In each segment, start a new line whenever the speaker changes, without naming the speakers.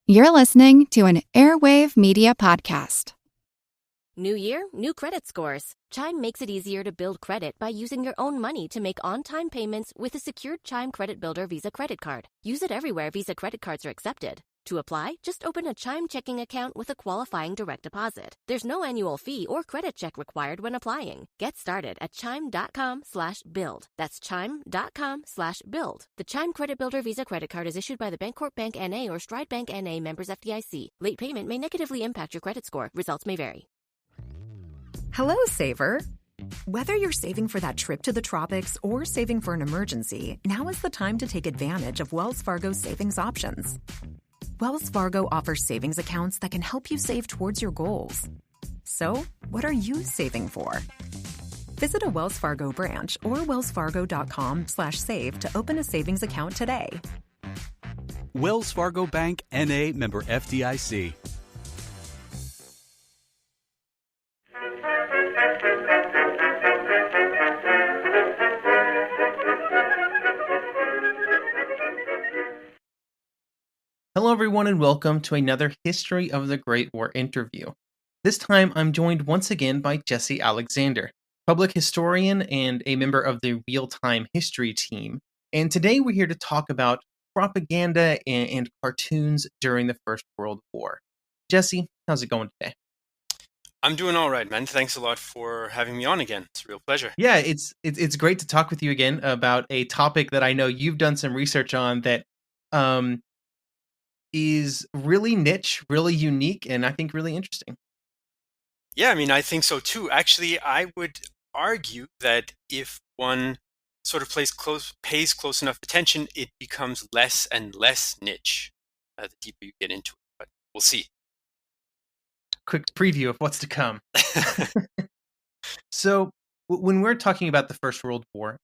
You're listening to an Airwave Media Podcast.
New year, new credit scores. Chime makes it easier to build credit by using your own money to make on-time payments with a secured Chime Credit Builder Visa credit card. Use it everywhere Visa credit cards are accepted. To apply, just open a Chime checking account with a qualifying direct deposit. There's no annual fee or credit check required when applying. Get started at chime.com/build. That's chime.com/build. The Chime Credit Builder Visa credit card is issued by the Bancorp Bank N.A. or Stride Bank N.A. members FDIC. Late payment may negatively impact your credit score. Results may vary.
Hello, saver. Whether you're saving for that trip to the tropics or saving for an emergency, now is the time to take advantage of Wells Fargo's savings options. Wells Fargo offers savings accounts that can help you save towards your goals. So, what are you saving for? Visit a Wells Fargo branch or wellsfargo.com/save to open a savings account today.
Wells Fargo Bank, N.A., member FDIC.
Hello, everyone, and welcome to another History of the Great War interview. This time, I'm joined once again by Jesse Alexander, public historian and a member of the Real-Time History team. And today, we're here to talk about propaganda and cartoons during the First World War. Jesse, how's it going today?
I'm doing all right, man. Thanks a lot for having me on again. It's a real pleasure.
Yeah, it's great to talk with you again about a topic that I know you've done some research on that is really niche, really unique, and I think really interesting.
Yeah, I mean, I think so too. Actually, I would argue that if one sort of pays close enough attention, it becomes less and less niche the deeper you get into it. But we'll see.
Quick preview of what's to come. So, when we're talking about the First World War,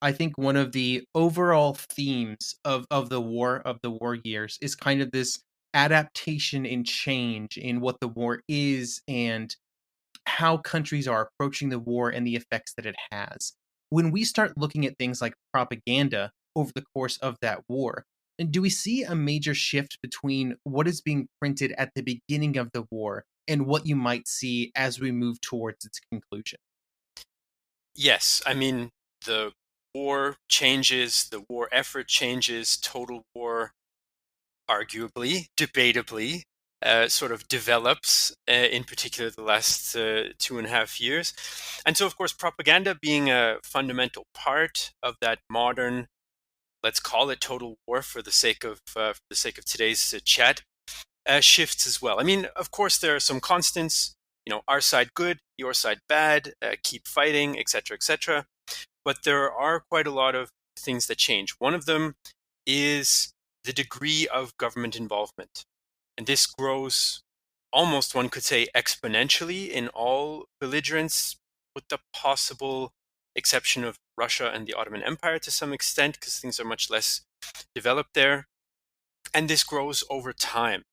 I think one of the overall themes of the war years is kind of this adaptation and change in what the war is and how countries are approaching the war and the effects that it has. When we start looking at things like propaganda over the course of that war, do we see a major shift between what is being printed at the beginning of the war and what you might see as we move towards its conclusion?
Yes, I mean, the war changes, the war effort changes, total war, arguably, debatably, sort of develops, in particular the last 2.5 years. And so, of course, propaganda being a fundamental part of that modern, let's call it total war for the sake of today's chat, shifts as well. I mean, of course, there are some constants, our side good, your side bad, keep fighting, etc., etc. But there are quite a lot of things that change. One of them is the degree of government involvement. And this grows almost, one could say, exponentially in all belligerents, with the possible exception of Russia and the Ottoman Empire to some extent, because things are much less developed there. And this grows over time.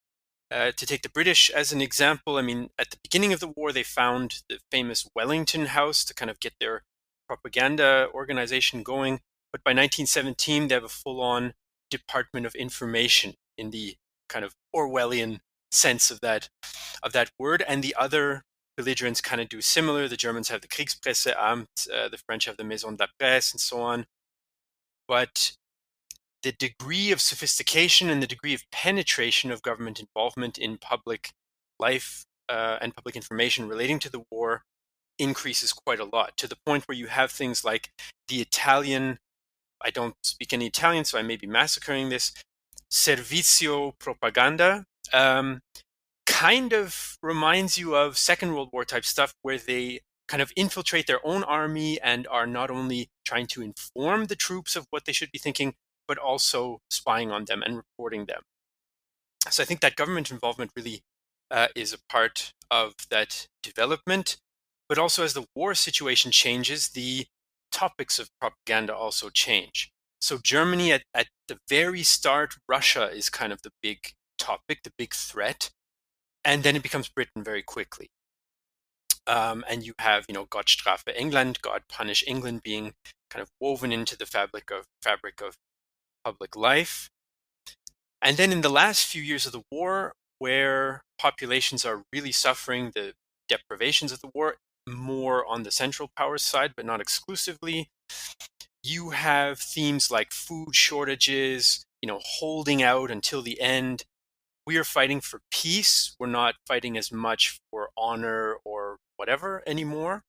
To take the British as an example, I mean, at the beginning of the war, they found the famous Wellington House to kind of get their propaganda organization going. But by 1917, they have a full-on Department of Information in the kind of Orwellian sense of that word. And the other belligerents kind of do similar. The Germans have the Kriegspresseamt, the French have the Maison de la Presse, and so on. But the degree of sophistication and the degree of penetration of government involvement in public life and public information relating to the war increases quite a lot, to the point where you have things like the Italian, I don't speak any Italian, so I may be massacring this, Servizio Propaganda, kind of reminds you of Second World War type stuff, where they kind of infiltrate their own army and are not only trying to inform the troops of what they should be thinking, but also spying on them and reporting them. So I think that government involvement really is a part of that development. But also, as the war situation changes, the topics of propaganda also change. So Germany, at the very start, Russia is kind of the big topic, the big threat. And then it becomes Britain very quickly. And you have, Gott strafe England, God punish England, being kind of woven into the fabric of public life. And then in the last few years of the war, where populations are really suffering the deprivations of the war, more on the Central Powers side, but not exclusively, you have themes like food shortages, holding out until the end. We are fighting for peace. We're not fighting as much for honor or whatever anymore.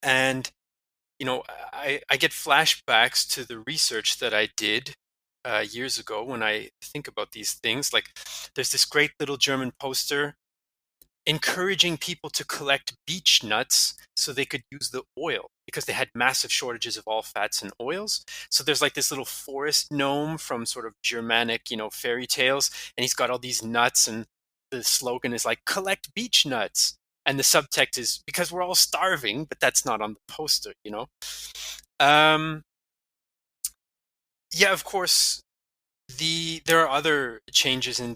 And, I get flashbacks to the research that I did years ago when I think about these things. Like, there's this great little German poster encouraging people to collect beech nuts so they could use the oil because they had massive shortages of all fats and oils. So there's like this little forest gnome from sort of Germanic, fairy tales, and he's got all these nuts, and the slogan is like, collect beech nuts. And the subtext is because we're all starving, but that's not on the poster. Yeah, of course, there are other changes in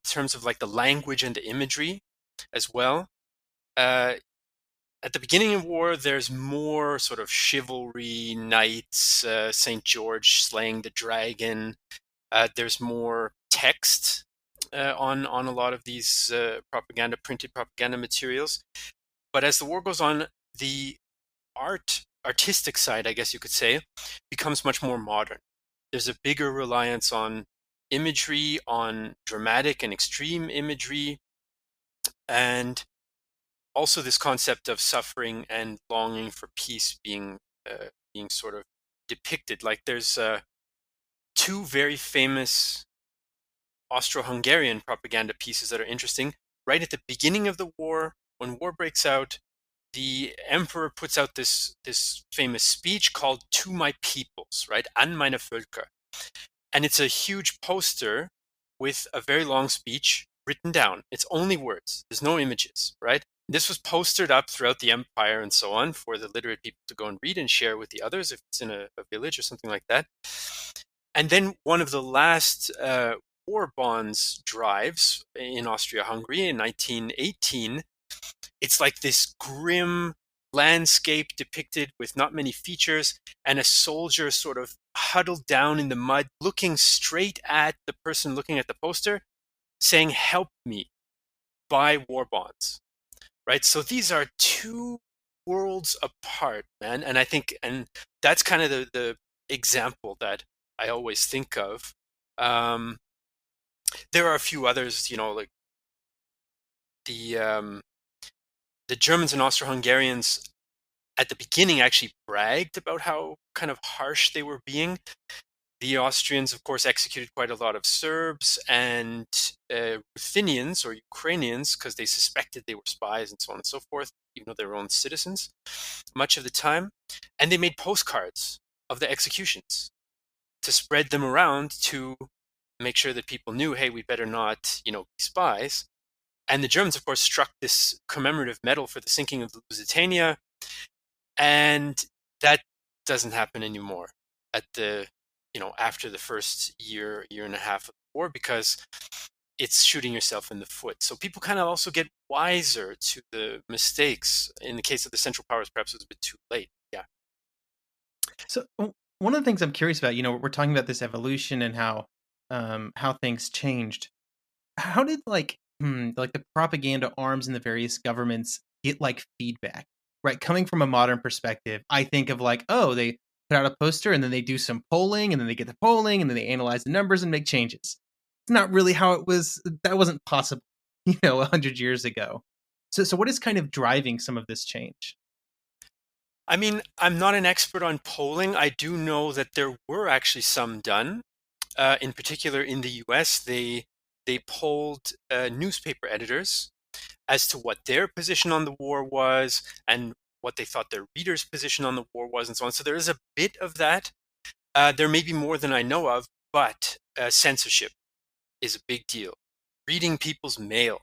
terms of like the language and the imagery as well. At the beginning of war, there's more sort of chivalry, knights, St. George slaying the dragon. There's more text on a lot of these printed propaganda materials. But as the war goes on, the artistic side, I guess you could say, becomes much more modern. There's a bigger reliance on imagery, on dramatic and extreme imagery, and also this concept of suffering and longing for peace being sort of depicted. Like, there's two very famous Austro-Hungarian propaganda pieces that are interesting. Right at the beginning of the war, when war breaks out, the emperor puts out this famous speech called "To My Peoples," right? An meine Völker. And it's a huge poster with a very long speech written down. It's only words. There's no images, right? This was postered up throughout the empire and so on for the literate people to go and read and share with the others if it's in a village or something like that. And then one of the last war bonds drives in Austria-Hungary in 1918, it's like this grim landscape depicted with not many features, and a soldier sort of huddled down in the mud, looking straight at the person looking at the poster, saying, "Help me, buy war bonds." Right? So these are two worlds apart, man. And I think, and that's kind of the example that I always think of. There are a few others, like the Germans and Austro-Hungarians at the beginning actually bragged about how kind of harsh they were being. The Austrians, of course, executed quite a lot of Serbs and Ruthenians or Ukrainians because they suspected they were spies and so on and so forth, even though they were own citizens much of the time. And they made postcards of the executions to spread them around to make sure that people knew, hey, we better not, be spies. And the Germans, of course, struck this commemorative medal for the sinking of the Lusitania. And that doesn't happen anymore at the, after the first year and a half of the war, because it's shooting yourself in the foot. So people kind of also get wiser to the mistakes. In the case of the Central Powers, perhaps it was a bit too late. Yeah.
So one of the things I'm curious about, we're talking about this evolution and how things changed. How did like the propaganda arms in the various governments get like feedback? Right, coming from a modern perspective, I think of like, oh, they put out a poster and then they do some polling and then they get the polling and then they analyze the numbers and make changes. It's not really how it was. That wasn't possible, 100 years ago. So what is kind of driving some of this change?
I mean, I'm not an expert on polling. I do know that there were actually some done. In particular, in the US, they polled newspaper editors as to what their position on the war was and what they thought their readers' position on the war was and so on. So there is a bit of that. There may be more than I know of, but censorship is a big deal. Reading people's mail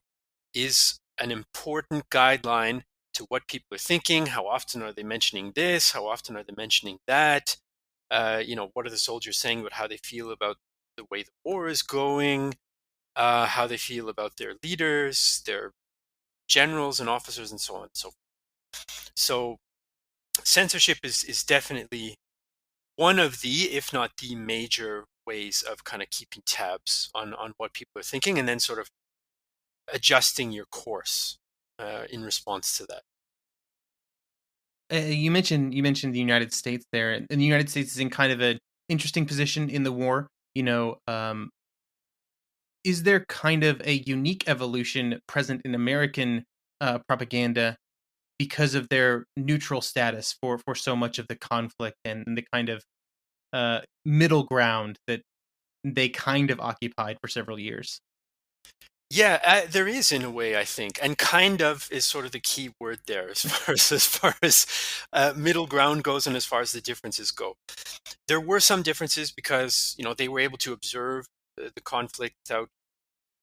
is an important guideline to what people are thinking. How often are they mentioning this? How often are they mentioning that? What are the soldiers saying about how they feel about the way the war is going? How they feel about their leaders, their generals and officers, and so on and so forth. So censorship is definitely one of the, if not the major ways of kind of keeping tabs on what people are thinking, and then sort of adjusting your course in response to that.
You mentioned the United States there, and the United States is in kind of an interesting position in the war. Is there kind of a unique evolution present in American propaganda because of their neutral status for so much of the conflict and the kind of middle ground that they kind of occupied for several years?
Yeah, there is in a way, I think, and kind of is sort of the key word there as far as middle ground goes, and as far as the differences go. There were some differences because they were able to observe the conflict without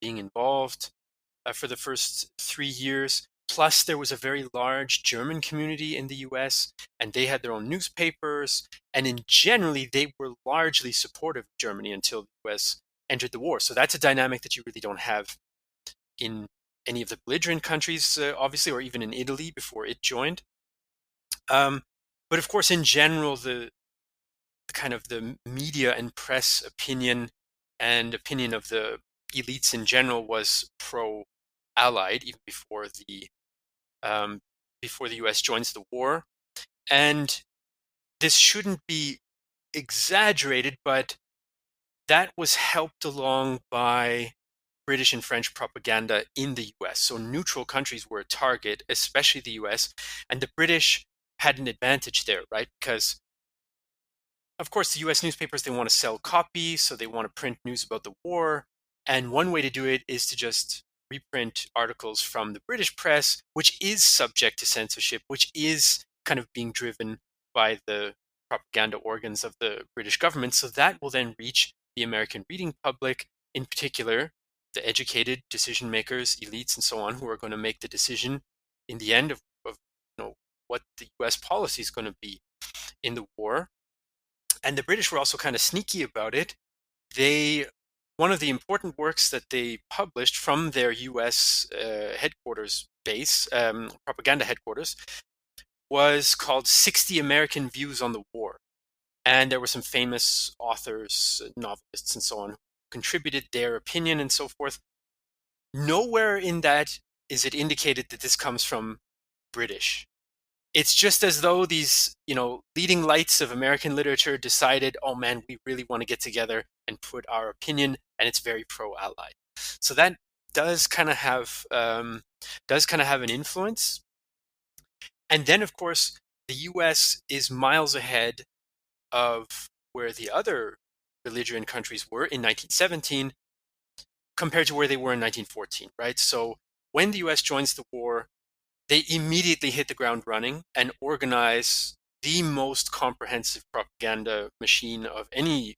being involved for the first 3 years. Plus, there was a very large German community in the U.S., and they had their own newspapers, and generally they were largely supportive of Germany until the U.S. entered the war. So that's a dynamic that you really don't have in any of the belligerent countries, obviously, or even in Italy before it joined. But of course, in general, the kind of the media and press opinion and opinion of the elites in general was pro-Allied even before the U.S. joins the war. And this shouldn't be exaggerated, but that was helped along by British and French propaganda in the US. So neutral countries were a target, especially the US. And the British had an advantage there, right? Because, of course, the US newspapers, they want to sell copies, so they want to print news about the war. And one way to do it is to just reprint articles from the British press, which is subject to censorship, which is kind of being driven by the propaganda organs of the British government. So that will then reach the American reading public, in particular, the educated decision makers, elites, and so on, who are going to make the decision in the end of what the U.S. policy is going to be in the war. And the British were also kind of sneaky about it. One of the important works that they published from their U.S. Headquarters base, propaganda headquarters, was called 60 American Views on the War. And there were some famous authors, novelists, and so on, who contributed their opinion and so forth. Nowhere in that is it indicated that this comes from British. It's just as though these, leading lights of American literature decided, oh man, we really want to get together and put our opinion, and it's very pro-Allied. So that does kind of have an influence. And then, of course, the U.S. is miles ahead of where the other belligerent countries were in 1917 compared to where they were in 1914, right? So when the U.S. joins the war, they immediately hit the ground running and organize the most comprehensive propaganda machine of any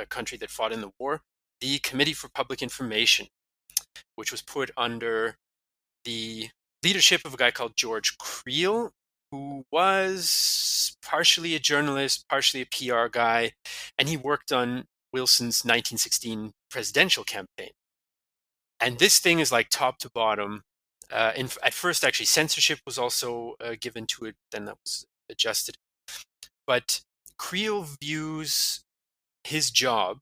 country that fought in the war, the Committee for Public Information, which was put under the leadership of a guy called George Creel, who was partially a journalist, partially a PR guy, and he worked on Wilson's 1916 presidential campaign. And this thing is like top to bottom. At first, actually, censorship was also given to it, then that was adjusted. But Creel views his job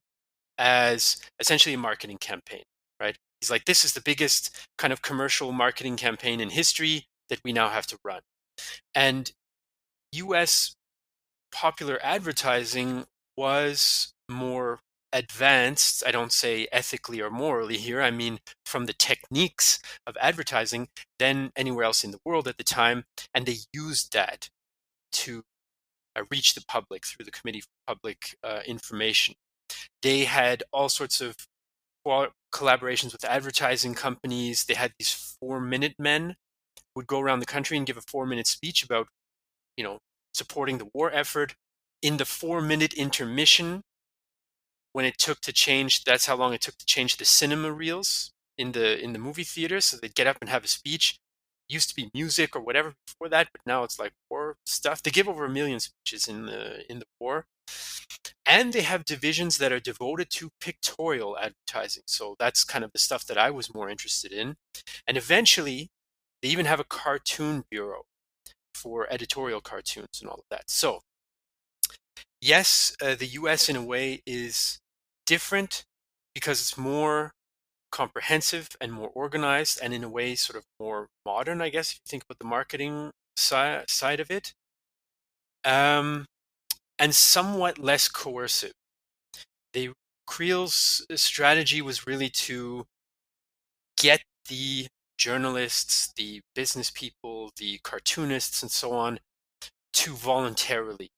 as essentially a marketing campaign, right? He's like, this is the biggest kind of commercial marketing campaign in history that we now have to run. And US popular advertising was more advanced. I don't say ethically or morally here. I mean, from the techniques of advertising than anywhere else in the world at the time. And they used that to reach the public through the Committee for Public Information. They had all sorts of collaborations with advertising companies. They had these 4-minute men who would go around the country and give a 4-minute speech about, supporting the war effort. In the 4-minute intermission, when it took to change, that's how long it took to change the cinema reels in the movie theater. So they'd get up and have a speech. It used to be music or whatever before that, but now it's like war stuff. They give over 1 million speeches in the war. And they have divisions that are devoted to pictorial advertising. So that's kind of the stuff that I was more interested in. And eventually, they even have a cartoon bureau for editorial cartoons and all of that. So yes, the US in a way is different because it's more comprehensive and more organized, and in a way sort of more modern, I guess, if you think about the marketing side of it, and somewhat less coercive. Creel's strategy was really to get the journalists, the business people, the cartoonists, and so on to voluntarily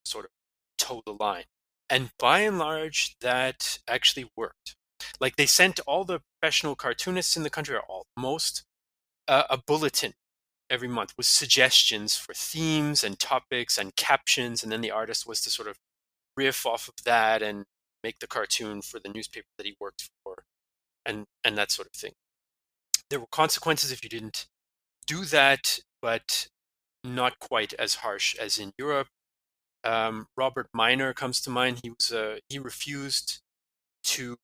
sort of toe the line. And by and large, that actually worked. Like, they sent all the professional cartoonists in the country, or most, a bulletin every month with suggestions for themes and topics and captions, and then the artist was to sort of riff off of that and make the cartoon for the newspaper that he worked for, and that sort of thing. There were consequences if you didn't do that, but not quite as harsh as in Europe. Robert Minor comes to mind. He refused to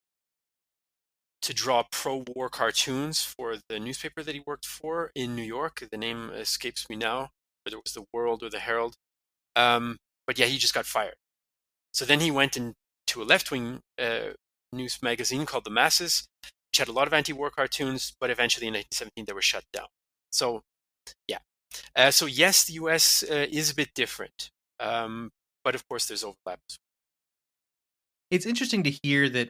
draw pro-war cartoons for the newspaper that he worked for in New York. The name escapes me now, whether it was the World or the Herald. But yeah, he just got fired. So then he went into a left-wing news magazine called The Masses, which had a lot of anti-war cartoons, but eventually in 1917 they were shut down. So yeah. So yes, the US is a bit different, but of course there's overlap.
It's interesting to hear that,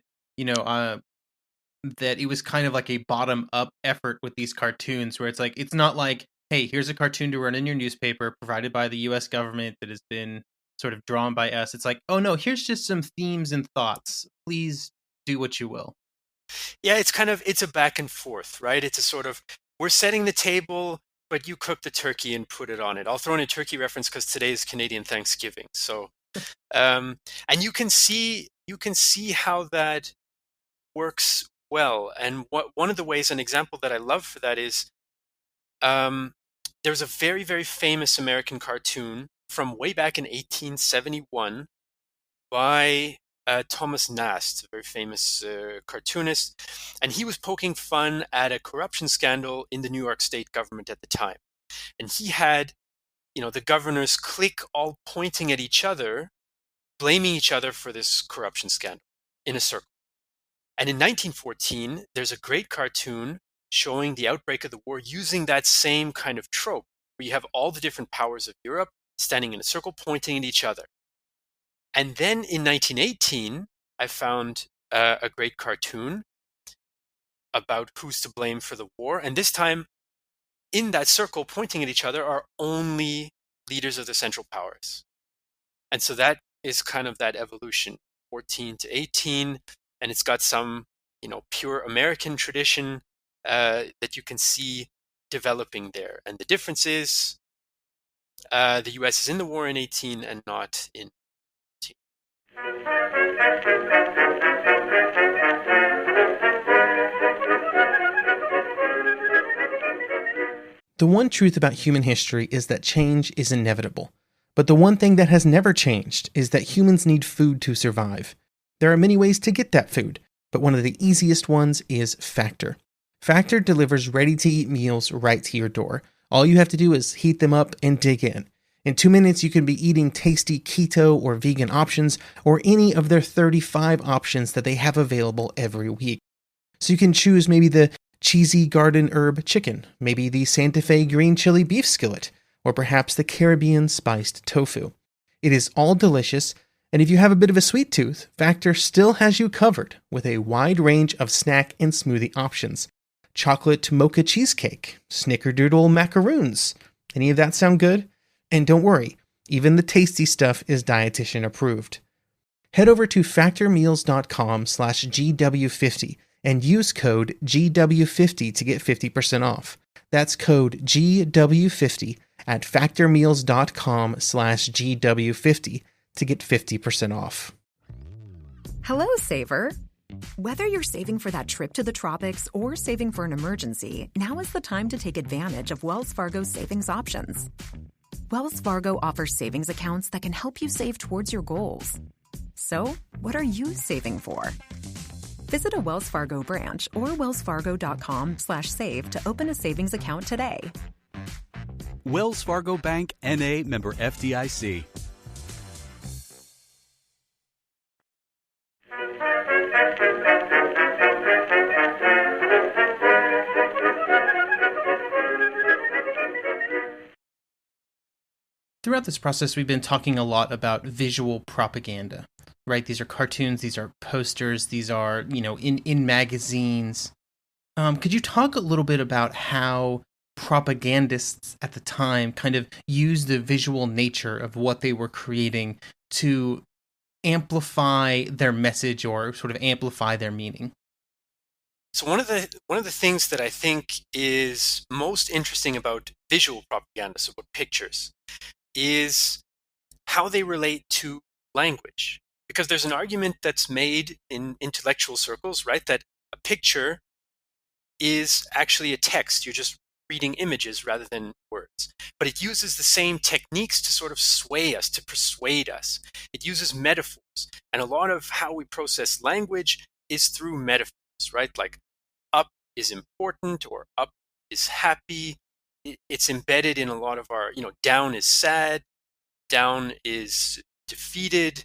that it was kind of like a bottom-up effort with these cartoons, where it's like, it's not like, hey, here's a cartoon to run in your newspaper provided by the US government that has been sort of drawn by us. It's like, oh no, here's just some themes and thoughts. Please do what you will.
Yeah, it's a back and forth, right? It's a sort of, we're setting the table, but you cook the turkey and put it on it. I'll throw in a turkey reference because today is Canadian Thanksgiving. So, and you can see how that works well. And one of the ways, an example that I love for that is, there's a very, very famous American cartoon from way back in 1871 by Thomas Nast, a very famous cartoonist, and he was poking fun at a corruption scandal in the New York State government at the time. And he had, the governors clique all pointing at each other, blaming each other for this corruption scandal in a circle. And in 1914, there's a great cartoon showing the outbreak of the war using that same kind of trope, where you have all the different powers of Europe standing in a circle pointing at each other. And then in 1918, I found a great cartoon about who's to blame for the war. And this time, in that circle pointing at each other are only leaders of the Central Powers. And so that is kind of that evolution, 14 to 18. And it's got some, pure American tradition that you can see developing there. And the difference is the US is in the war in 18 and not in 18.
The one truth about human history is that change is inevitable. But the one thing that has never changed is that humans need food to survive. There are many ways to get that food, but one of the easiest ones is Factor. Factor delivers ready-to-eat meals right to your door. All you have to do is heat them up and dig in. In 2 minutes, you can be eating tasty keto or vegan options, or any of their 35 options that they have available every week. So you can choose maybe the cheesy garden herb chicken, maybe the Santa Fe green chili beef skillet, or perhaps the Caribbean spiced tofu. It is all delicious, and if you have a bit of a sweet tooth, Factor still has you covered with a wide range of snack and smoothie options. Chocolate mocha cheesecake, snickerdoodle macaroons. Any of that sound good? And don't worry, even the tasty stuff is dietitian approved. Head over to factormeals.com/GW50 and use code GW50 to get 50% off. That's code GW50 at factormeals.com/GW50 to get 50% off.
Hello, Saver. Whether you're saving for that trip to the tropics or saving for an emergency, now is the time to take advantage of Wells Fargo's savings options. Wells Fargo offers savings accounts that can help you save towards your goals. So, what are you saving for? Visit a Wells Fargo branch or wellsfargo.com/save to open a savings account today.
Wells Fargo Bank, N.A., member FDIC.
throughout this process, we've been talking a lot about visual propaganda, right? These are cartoons, these are posters, these are, in magazines. Could you talk a little bit about how propagandists at the time kind of used the visual nature of what they were creating to amplify their message or sort of amplify their meaning?
So one of the things that I think is most interesting about visual propaganda, so about pictures, is how they relate to language. Because there's an argument that's made in intellectual circles, right, that a picture is actually a text. You're just reading images rather than words. But it uses the same techniques to sort of sway us, to persuade us. It uses metaphors. And a lot of how we process language is through metaphors, right? Like up is important or up is happy. It's embedded in a lot of our, down is sad, down is defeated.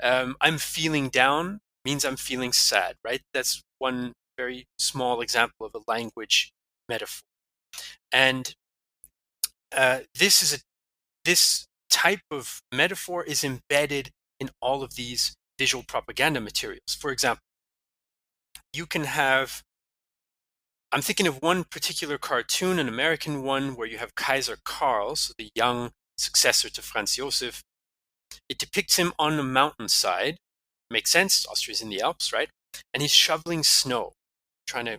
I'm feeling down means I'm feeling sad, right? That's one very small example of a language metaphor. And this type of metaphor is embedded in all of these visual propaganda materials. For example, you can have, I'm thinking of one particular cartoon, an American one, where you have Kaiser Karl, so the young successor to Franz Josef. It depicts him on a mountainside. Makes sense, Austria's in the Alps, right? And he's shoveling snow, trying to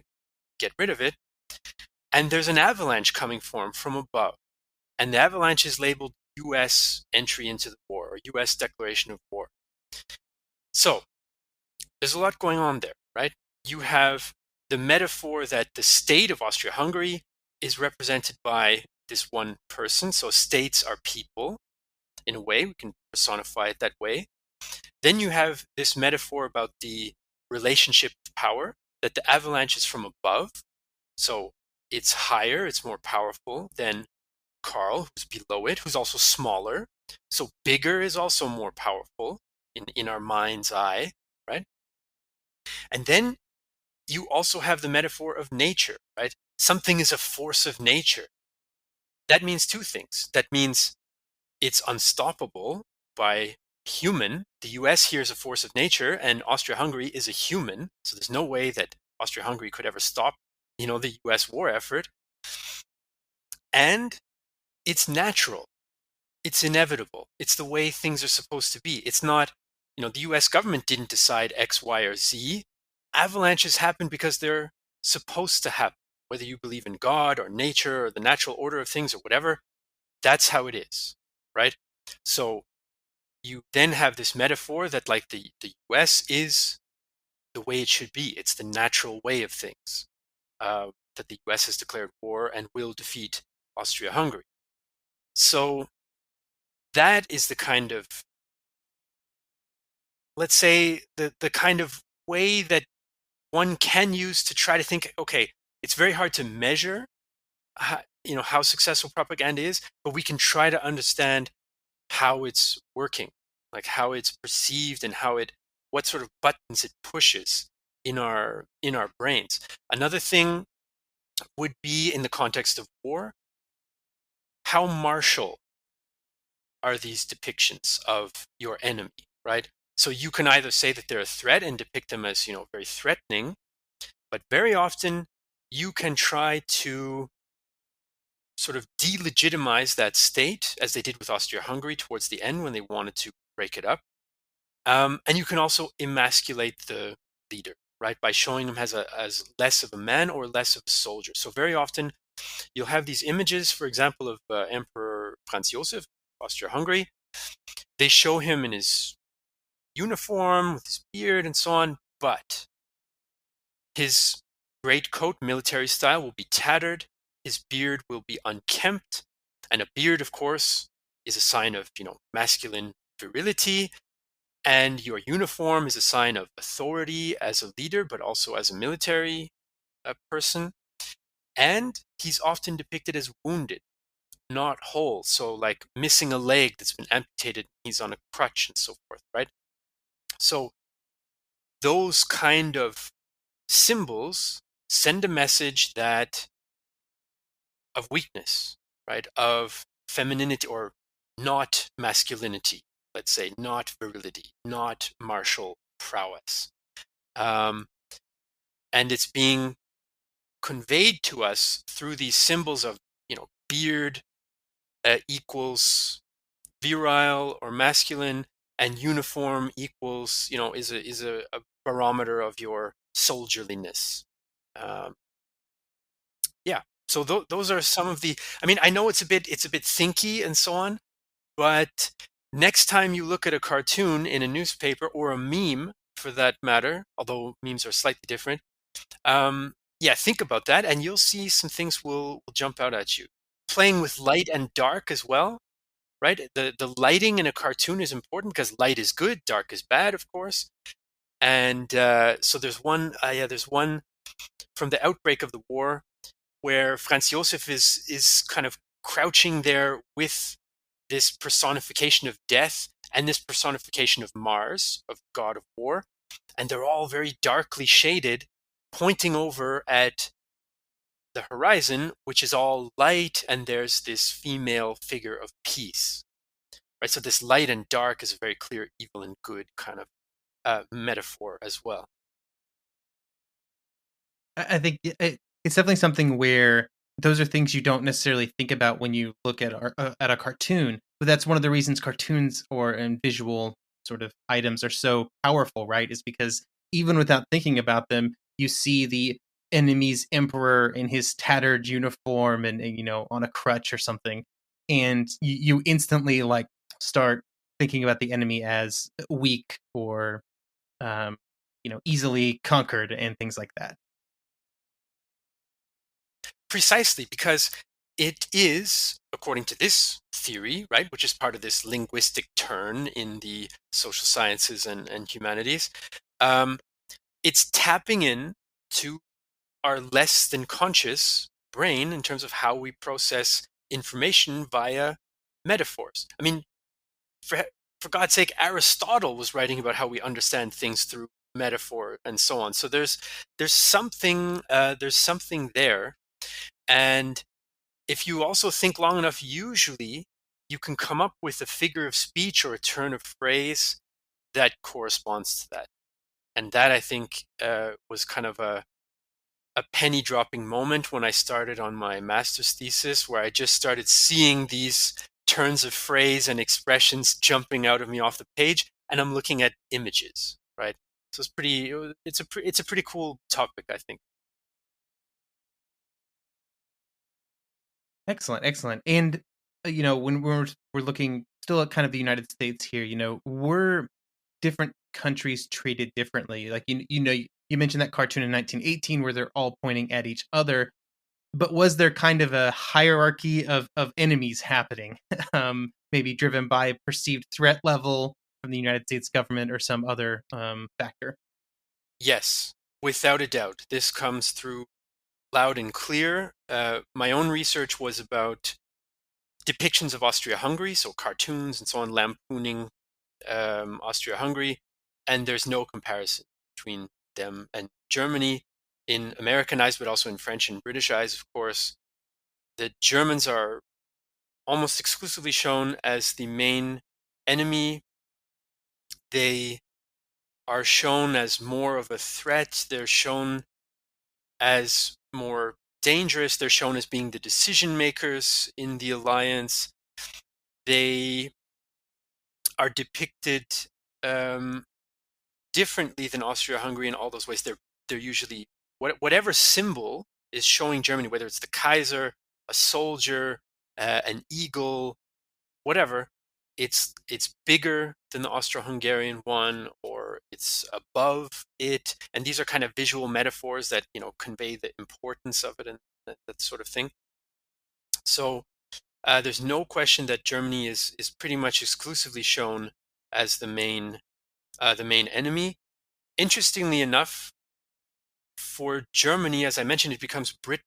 get rid of it. And there's an avalanche coming for him from above. And the avalanche is labeled U.S. entry into the war, or U.S. declaration of war. So there's a lot going on there, right? You have the metaphor that the state of Austria-Hungary is represented by this one person. So states are people, in a way. We can personify it that way. Then you have this metaphor about the relationship of power, that the avalanche is from above. So it's higher, it's more powerful than Karl, who's below it, who's also smaller. So bigger is also more powerful in our mind's eye, right? And then you also have the metaphor of nature, right? Something is a force of nature. That means two things. That means it's unstoppable by human. The US here is a force of nature, and Austria-Hungary is a human. So there's no way that Austria-Hungary could ever stop, the US war effort. And it's natural. It's inevitable. It's the way things are supposed to be. It's not, the US government didn't decide X, Y, or Z. Avalanches happen because they're supposed to happen. Whether you believe in God or nature or the natural order of things or whatever, that's how it is, right? So you then have this metaphor that like the US is the way it should be. It's the natural way of things, that the US has declared war and will defeat Austria-Hungary. So that is the kind of, let's say, the kind of way that one can use to try to think, okay, it's very hard to measure how successful propaganda is, but we can try to understand how it's working, like how it's perceived and what sort of buttons it pushes in our brains. Another thing would be in the context of war, how martial are these depictions of your enemy, right? So you can either say that they're a threat and depict them as, very threatening, but very often you can try to sort of delegitimize that state, as they did with Austria-Hungary towards the end when they wanted to break it up. And you can also emasculate the leader, right, by showing him as less of a man or less of a soldier. So very often you'll have these images, for example, of Emperor Franz Josef, Austria-Hungary. They show him in his uniform with his beard and so on, but his greatcoat, military style, will be tattered. His beard will be unkempt, and a beard, of course, is a sign of masculine virility, and your uniform is a sign of authority as a leader, but also as a military person. And he's often depicted as wounded, not whole, so like missing a leg that's been amputated, he's on a crutch and so forth, right? So those kind of symbols send a message of weakness, right? Of femininity or not masculinity, let's say, not virility, not martial prowess. And it's being conveyed to us through these symbols of, beard equals virile or masculine, and uniform equals, is a barometer of your soldierliness. Yeah. So those are some of the. I mean, I know it's a bit thinky and so on, but next time you look at a cartoon in a newspaper or a meme, for that matter, although memes are slightly different, think about that, and you'll see some things will jump out at you. Playing with light and dark as well, right? The lighting in a cartoon is important because light is good, dark is bad, of course. And so there's one from the outbreak of the war where Franz Josef is kind of crouching there with this personification of death and this personification of Mars, of god of war, and they're all very darkly shaded, pointing over at the horizon, which is all light, and there's this female figure of peace. Right, so this light and dark is a very clear evil and good kind of metaphor as well.
I think it's definitely something where those are things you don't necessarily think about when you look at a cartoon, but that's one of the reasons cartoons and visual sort of items are so powerful, right? Is because even without thinking about them, you see the enemy's emperor in his tattered uniform and on a crutch or something, and you instantly like start thinking about the enemy as weak or easily conquered and things like that.
Precisely, because it is, according to this theory, right, which is part of this linguistic turn in the social sciences and humanities, it's tapping in to our less than conscious brain in terms of how we process information via metaphors. I mean, for God's sake, Aristotle was writing about how we understand things through metaphor and so on. So there's something there. And if you also think long enough, usually you can come up with a figure of speech or a turn of phrase that corresponds to that. And that, I think, was kind of a penny dropping moment when I started on my master's thesis, where I just started seeing these turns of phrase and expressions jumping out of me off the page, and I'm looking at images, right? So it's a pretty cool topic, I think.
Excellent. And when we're looking still at kind of the United States here, we're different countries treated differently. Like you mentioned that cartoon in 1918 where they're all pointing at each other, but was there kind of a hierarchy of enemies happening, maybe driven by perceived threat level from the United States government or some other factor?
Yes, without a doubt. This comes through loud and clear. My own research was about depictions of Austria-Hungary, so cartoons and so on, lampooning Austria-Hungary, and there's no comparison between them and Germany in American eyes, but also in French and British eyes, of course. The Germans are almost exclusively shown as the main enemy. They are shown as more of a threat. They're shown as more dangerous. They're shown as being the decision makers in the alliance. They are depicted differently than Austria-Hungary in all those ways. They're usually whatever symbol is showing Germany, whether it's the Kaiser, a soldier, an eagle, whatever. It's bigger than the Austro-Hungarian one, or it's above it, and these are kind of visual metaphors that convey the importance of it and that sort of thing. So there's no question that Germany is pretty much exclusively shown as the main enemy. Interestingly enough, for Germany, as I mentioned, it becomes Britain,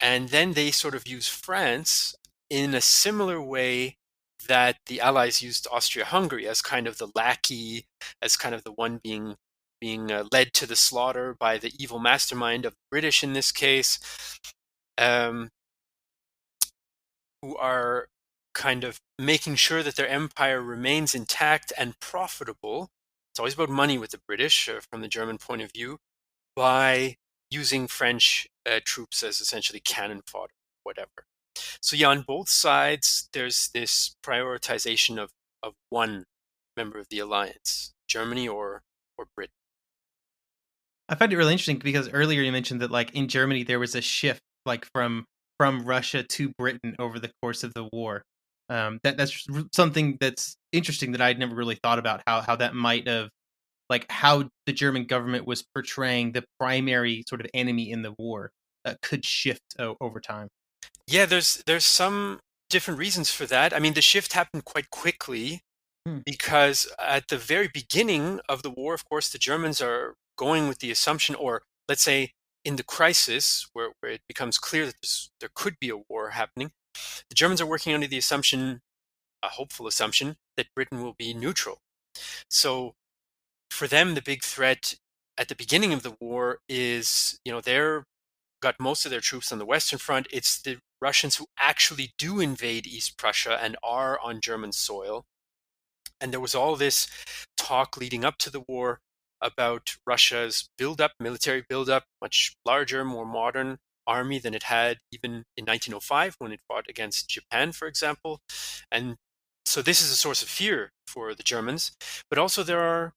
and then they sort of use France in a similar way that the Allies used Austria-Hungary as kind of the lackey, as kind of the one being led to the slaughter by the evil mastermind of the British in this case, who are kind of making sure that their empire remains intact and profitable. It's always about money with the British, from the German point of view, by using French troops as essentially cannon fodder, whatever. So yeah, on both sides, there's this prioritization of one member of the alliance, Germany or Britain.
I find it really interesting because earlier you mentioned that like in Germany there was a shift like from Russia to Britain over the course of the war. That's something that's interesting that I'd never really thought about how that might have like how the German government was portraying the primary sort of enemy in the war could shift over time.
Yeah, there's some different reasons for that. I mean, the shift happened quite quickly because at the very beginning of the war, of course, the Germans are going with the assumption, or let's say in the crisis where it becomes clear that there could be a war happening, the Germans are working under the assumption, a hopeful assumption, that Britain will be neutral. So for them, the big threat at the beginning of the war is, they're got most of their troops on the Western Front. It's the Russians who actually do invade East Prussia and are on German soil. And there was all this talk leading up to the war about Russia's military buildup, much larger, more modern army than it had even in 1905 when it fought against Japan, for example. And so this is a source of fear for the Germans. But also there are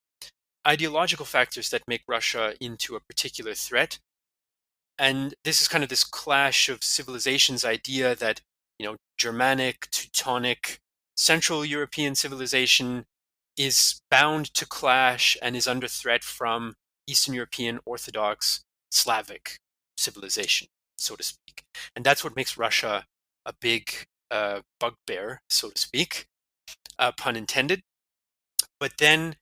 ideological factors that make Russia into a particular threat. And this is kind of this clash of civilizations idea that, Germanic, Teutonic, Central European civilization is bound to clash and is under threat from Eastern European Orthodox Slavic civilization, so to speak. And that's what makes Russia a big bugbear, so to speak, pun intended. But then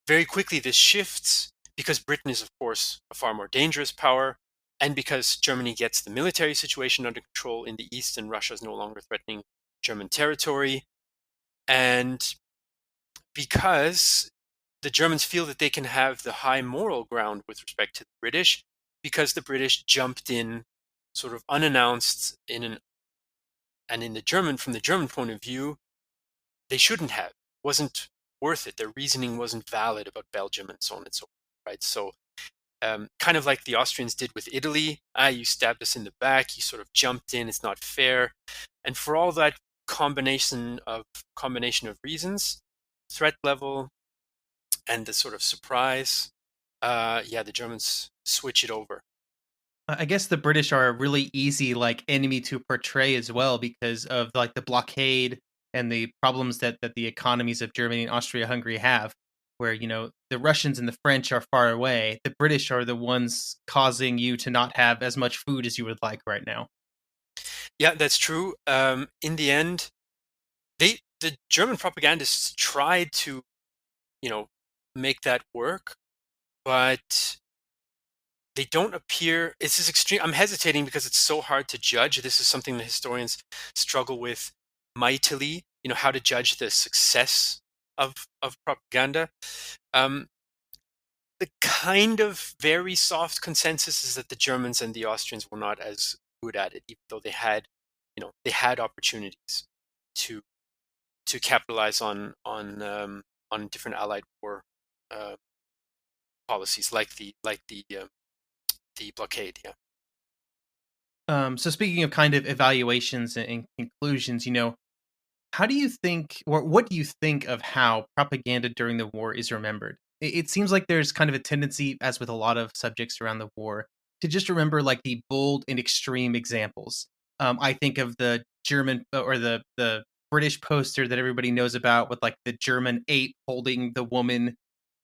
very quickly this shifts because Britain is, of course, a far more dangerous power, and because Germany gets the military situation under control in the east and Russia is no longer threatening German territory, and because the Germans feel that they can have the high moral ground with respect to the British, because the British jumped in sort of unannounced from the German point of view, they shouldn't have. It wasn't worth it. Their reasoning wasn't valid about Belgium and so on and so forth, right? So kind of like the Austrians did with Italy. You stabbed us in the back, you sort of jumped in, it's not fair. And for all that combination of reasons, threat level and the sort of surprise, the Germans switch it over.
I guess the British are a really easy like enemy to portray as well because of like the blockade and the problems that the economies of Germany and Austria-Hungary have, where the Russians and the French are far away. The British are the ones causing you to not have as much food as you would like right now.
Yeah, that's true. In the end, the German propagandists tried to, make that work, but they don't appear. It's this extreme. I'm hesitating because it's so hard to judge. This is something that historians struggle with mightily. How to judge the success of propaganda. The kind of very soft consensus is that the Germans and the Austrians were not as good at it, even though they had opportunities to capitalize on different Allied war policies, like the blockade. Yeah.
So speaking of kind of evaluations and conclusions, how do you think, or what do you think of how propaganda during the war is remembered? It seems like there's kind of a tendency, as with a lot of subjects around the war, to just remember like the bold and extreme examples. I think of the German or the British poster that everybody knows about with like the German ape holding the woman.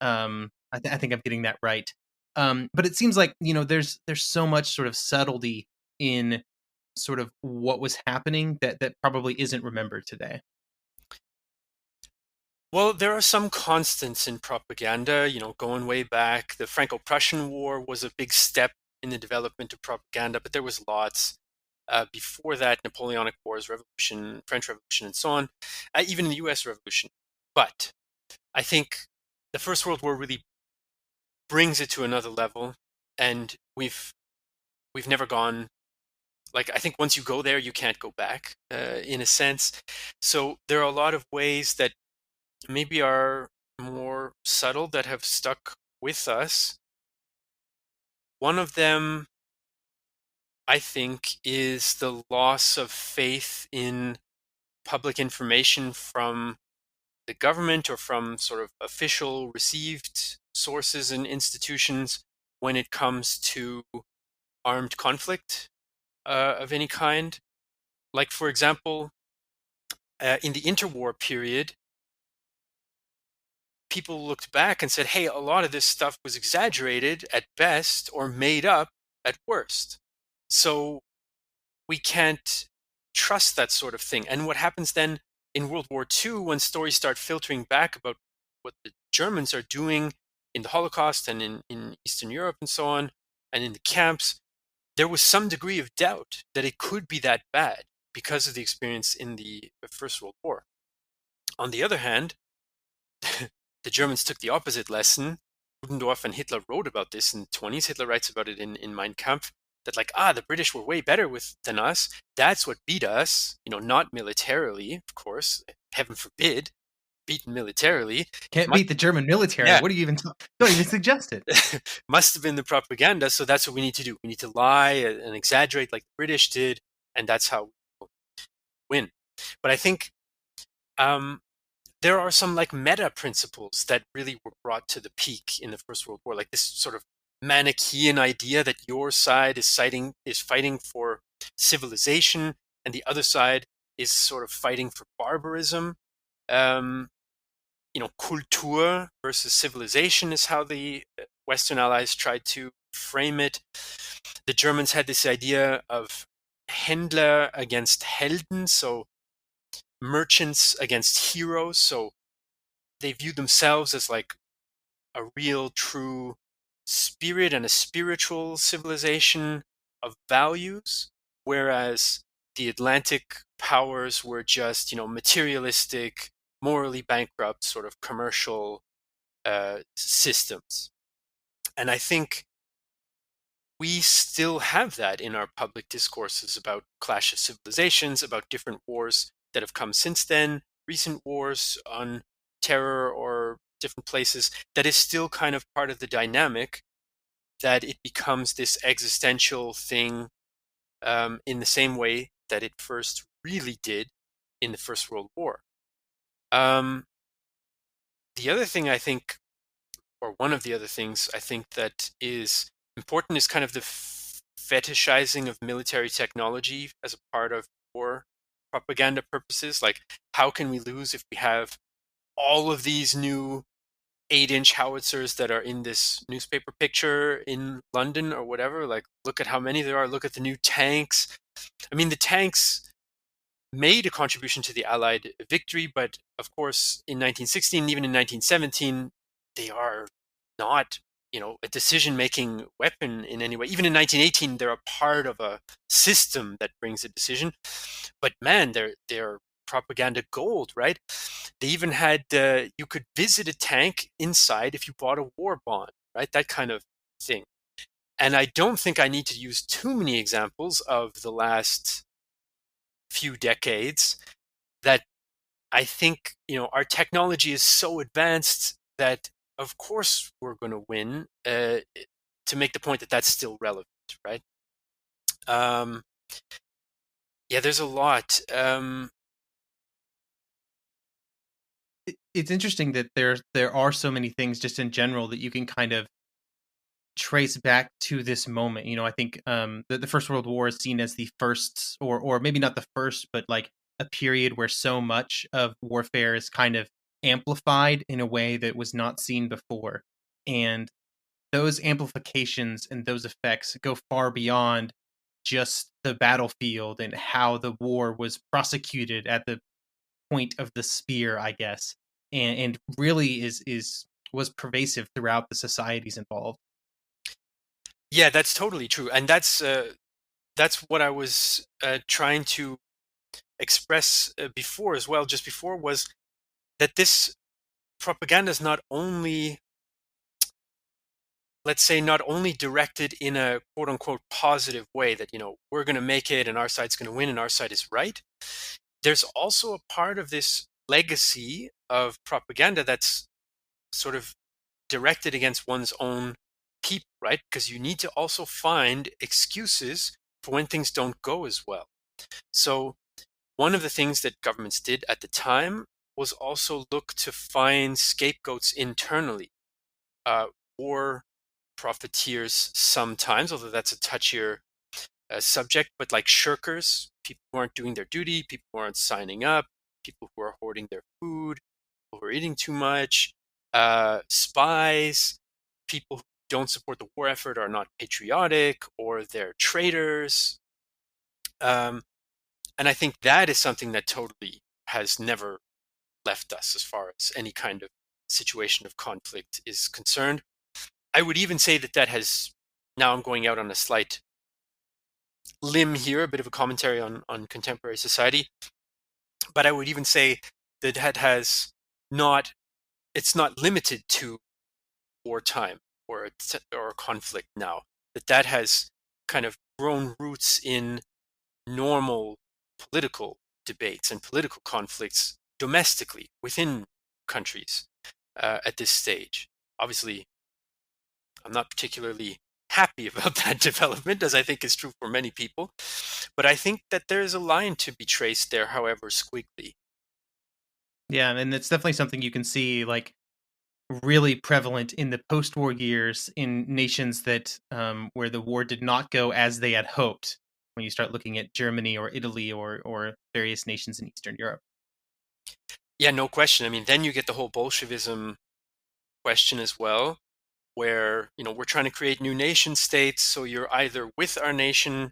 I think I'm getting that right. But it seems like there's so much sort of subtlety in sort of what was happening that probably isn't remembered today.
Well, there are some constants in propaganda, going way back. The Franco-Prussian War was a big step in the development of propaganda, but there was lots. Before that, Napoleonic Wars, Revolution, French Revolution, and so on, even the US Revolution. But I think the First World War really brings it to another level, and we've never gone like, I think once you go there, you can't go back, in a sense. So there are a lot of ways that maybe are more subtle that have stuck with us. One of them, I think, is the loss of faith in public information from the government or from sort of official received sources and institutions when it comes to armed conflict of any kind. Like, for example, in the interwar period, people looked back and said, hey, a lot of this stuff was exaggerated at best or made up at worst. So we can't trust that sort of thing. And what happens then in World War II, when stories start filtering back about what the Germans are doing in the Holocaust and in Eastern Europe and so on, and in the camps, there was some degree of doubt that it could be that bad because of the experience in the First World War. On the other hand, the Germans took the opposite lesson. Ludendorff and Hitler wrote about this in the 20s. Hitler writes about it in Mein Kampf, that like, the British were way better than us. That's what beat us, not militarily, of course, heaven forbid, beaten militarily.
Can't beat the German military.
Yeah.
What do you even don't even suggest it?
Must have been the propaganda. So that's what we need to do. We need to lie and exaggerate like the British did, and that's how we win. But I think there are some like meta principles that really were brought to the peak in the First World War, like this sort of Manichaean idea that your side is fighting for civilization and the other side is sort of fighting for barbarism. Kultur versus civilization is how the Western Allies tried to frame it. The Germans had this idea of Händler against Helden, so merchants against heroes. So they view themselves as like a real, true spirit and a spiritual civilization of values, whereas the Atlantic powers were just, materialistic, morally bankrupt sort of commercial systems. And I think we still have that in our public discourses about clash of civilizations, about different wars that have come since then, recent wars on terror or different places, that is still kind of part of the dynamic, that it becomes this existential thing in the same way that it first really did in the First World War. The other thing I think, or one of the other things I think that is important, is kind of the fetishizing of military technology as a part of war propaganda purposes. Like, how can we lose if we have all of these new 8-inch howitzers that are in this newspaper picture in London or whatever? Like, look at how many there are. Look at the new tanks. I mean, the tanks made a contribution to the Allied victory, but of course, in 1916, even in 1917, they are not, a decision-making weapon in any way. Even in 1918, they're a part of a system that brings a decision. But man, they're propaganda gold, right? They even had you could visit a tank inside if you bought a war bond, right? That kind of thing. And I don't think I need to use too many examples of the last few decades that I think, our technology is so advanced that of course we're going to win, to make the point that that's still relevant, right? There's a lot.
It's interesting that there are so many things just in general that you can kind of trace back to this moment. I think the First World War is seen as the first, or maybe not the first, but like a period where so much of warfare is kind of amplified in a way that was not seen before. And those amplifications and those effects go far beyond just the battlefield and how the war was prosecuted at the point of the spear, I guess, and really was pervasive throughout the societies involved.
Yeah, that's totally true, and that's what I was trying to express before as well. Just before, was that this propaganda is not only let's say, not only directed in a quote unquote positive way that, we're going to make it and our side's going to win and our side is right. There's also a part of this legacy of propaganda that's sort of directed against one's own people, right? Because you need to also find excuses for when things don't go as well. So one of the things that governments did at the time was also look to find scapegoats internally. War profiteers sometimes, although that's a touchier subject, but like shirkers, people who aren't doing their duty, people who aren't signing up, people who are hoarding their food, people who are eating too much, spies, people who don't support the war effort, are not patriotic, or they're traitors. And I think that is something that totally has never left us as far as any kind of situation of conflict is concerned. I would even say that has, now I'm going out on a slight limb here, a bit of a commentary on contemporary society, but I would even say that has not, it's not limited to wartime or a conflict now, that has kind of grown roots in normal political debates and political conflicts domestically within countries at this stage. Obviously, I'm not particularly happy about that development, as I think is true for many people, but I think that there's a line to be traced there, however squiggly.
Yeah, and it's definitely something you can see like really prevalent in the post-war years in nations that where the war did not go as they had hoped. When you start looking at Germany or Italy or various nations in Eastern Europe.
Yeah, no question. I mean, then you get the whole Bolshevism question as well, where, we're trying to create new nation states, so you're either with our nation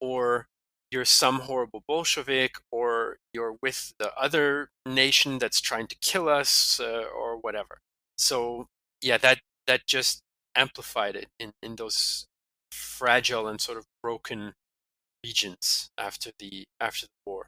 or you're some horrible Bolshevik, or you're with the other nation that's trying to kill us, or whatever. So yeah, that just amplified it in those fragile and sort of broken regions after the war.